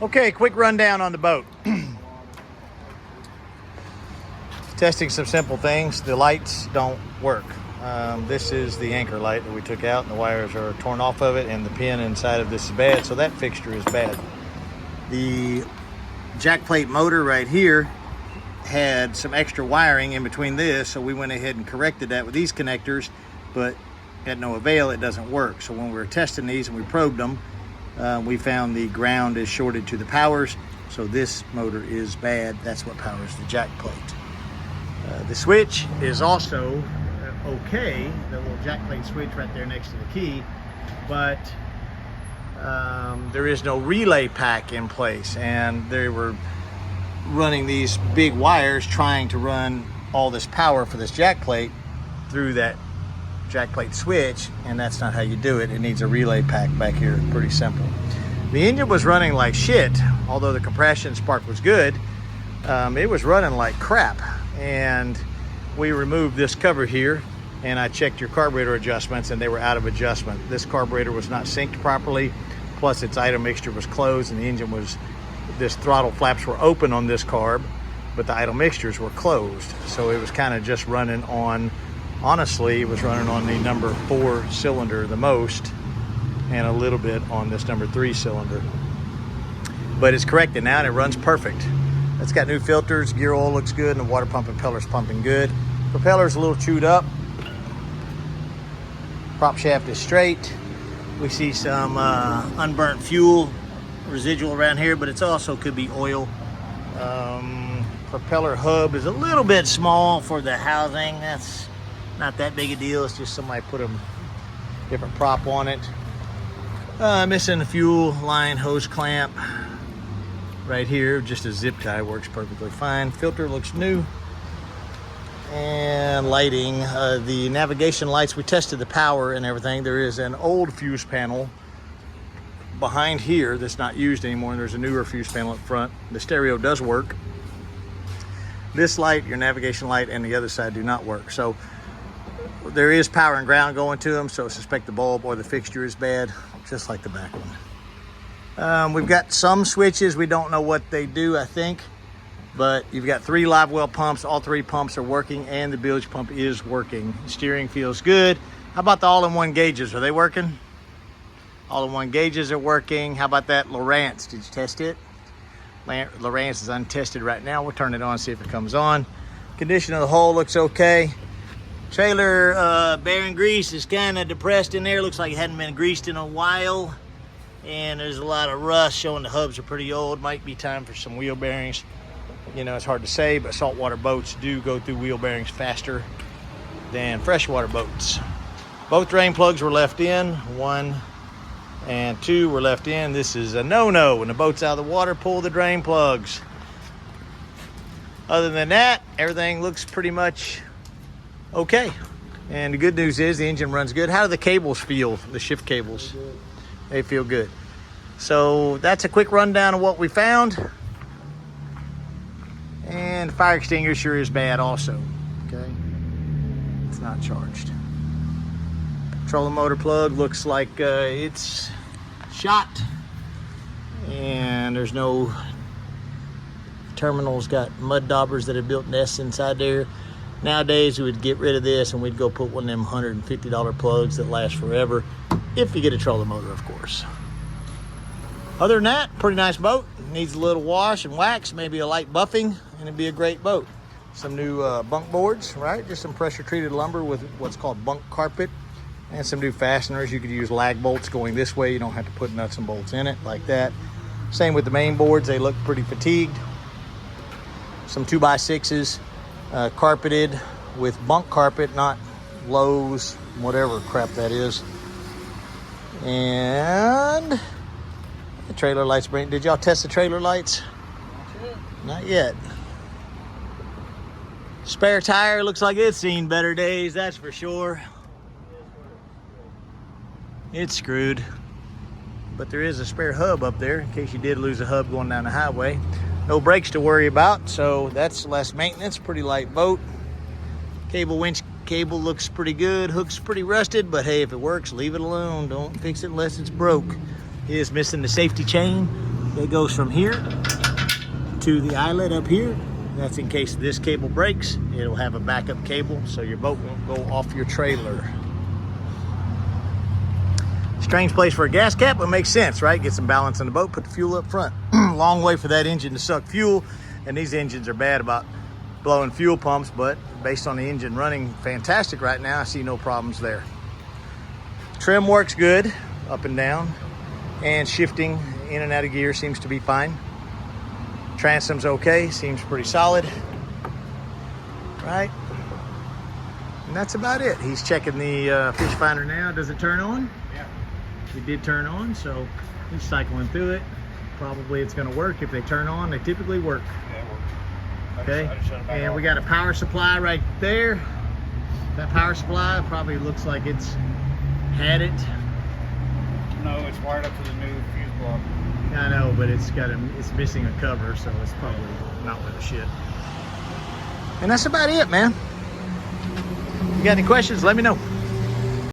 Okay, quick rundown on the boat. Testing some simple things. The lights don't work. This is the anchor light that we took out, and the wires are torn off of it, and the pin inside of this is bad, so that fixture is bad. The jack plate motor right here had some extra wiring in between this, so we went ahead and corrected that with these connectors, but at no avail, it doesn't work. So when we were testing these and we probed them, we found the ground is shorted to the powers, so this motor is bad. That's what powers the jack plate. The switch is also okay, the little jack plate switch right there next to the key, but there is no relay pack in place, and they were running these big wires trying to run all this power for this jack plate through that jack plate switch, and that's not how you do it. It needs a relay pack back here. Pretty simple. The engine was running like shit, although the compression spark was good. It was running like crap, and we removed this cover here, and I checked your carburetor adjustments, and they were out of adjustment. This carburetor was not synced properly, plus its idle mixture was closed, and the engine was, this throttle flaps were open on this carb, but the idle mixtures were closed. So it was kind of just running on, honestly, it was running on the number 4 cylinder the most, and a little bit on this number 3 cylinder. But it's corrected now, and it runs perfect. It's got new filters, gear oil looks good, and the water pump impeller's pumping good. Propeller's a little chewed up. Prop shaft is straight. We see some unburnt fuel residual around here, but it's also could be oil. Propeller hub is a little bit small for the housing. That's not that big a deal. It's just somebody put a different prop on it. Missing the fuel line hose clamp right here. Just a zip tie works perfectly fine. Filter looks new. And lighting, the navigation lights, we tested the power and everything. There is an old fuse panel behind here that's not used anymore, and there's a newer fuse panel up front. The stereo does work. This light, your navigation light, and the other side do not work. So there is power and ground going to them, so I suspect the bulb or the fixture is bad, just like the back one. We've got some switches. We don't know what they do, I think. But you've got 3 live well pumps. All 3 pumps are working, and the bilge pump is working. Steering feels good. How about the all-in-one gauges? Are they working? All-in-one gauges are working. How about that Lowrance? Did you test it? Lowrance is untested right now. We'll turn it on, see if it comes on. Condition of the hull looks okay. Trailer bearing grease is kind of depressed in there. Looks like it hadn't been greased in a while. And there's a lot of rust showing the hubs are pretty old. Might be time for some wheel bearings. You know, it's hard to say, but saltwater boats do go through wheel bearings faster than freshwater boats. Both drain plugs were left in. 1 and 2 were left in. This is a no-no. When the boat's out of the water, pull the drain plugs. Other than that, everything looks pretty much okay. And the good news is the engine runs good. How do the cables feel, the shift cables? They feel good. So that's a quick rundown of what we found. And the fire extinguisher is bad also, okay? It's not charged. Trolling motor plug looks like it's shot. And there's no terminals, got mud daubers that have built nests inside there. Nowadays, we would get rid of this and we'd go put one of them $150 plugs that last forever, if you get a trolling motor, of course. Other than that, pretty nice boat. Needs a little wash and wax, maybe a light buffing, and it'd be a great boat. Some new bunk boards, right? Just some pressure treated lumber with what's called bunk carpet, and some new fasteners. You could use lag bolts going this way. You don't have to put nuts and bolts in it like that. Same with the main boards. They look pretty fatigued. Some 2x6s, carpeted with bunk carpet, not Lowe's, whatever crap that is. And the trailer lights. Did y'all test the trailer lights? Not yet. Spare tire looks like it's seen better days, that's for sure. It's screwed. But there is a spare hub up there in case you did lose a hub going down the highway. No brakes to worry about, so that's less maintenance. Pretty light boat. Winch cable looks pretty good. Hook's pretty rusted, but hey, if it works, leave it alone. Don't fix it unless it's broke. It is missing the safety chain. It goes from here to the eyelet up here. That's in case this cable breaks. It'll have a backup cable so your boat won't go off your trailer. Strange place for a gas cap, but makes sense, right? Get some balance on the boat, put the fuel up front. Long way for that engine to suck fuel, and these engines are bad about blowing fuel pumps, but based on the engine running fantastic right now, I see no problems there. Trim works good, up and down, and shifting in and out of gear seems to be fine. Transom's okay, seems pretty solid, right? And that's about it. He's checking the fish finder now. Does it turn on? Yeah. It did turn on, so he's cycling through it. Probably it's gonna work. If they turn on, they typically work. Yeah, it works. Okay, and we got a power supply right there. That power supply probably looks like it's had it. No, it's wired up to the new fuse block. I know, but it's missing a cover, so it's probably not worth a shit. And that's about it, man. If you got any questions, let me know.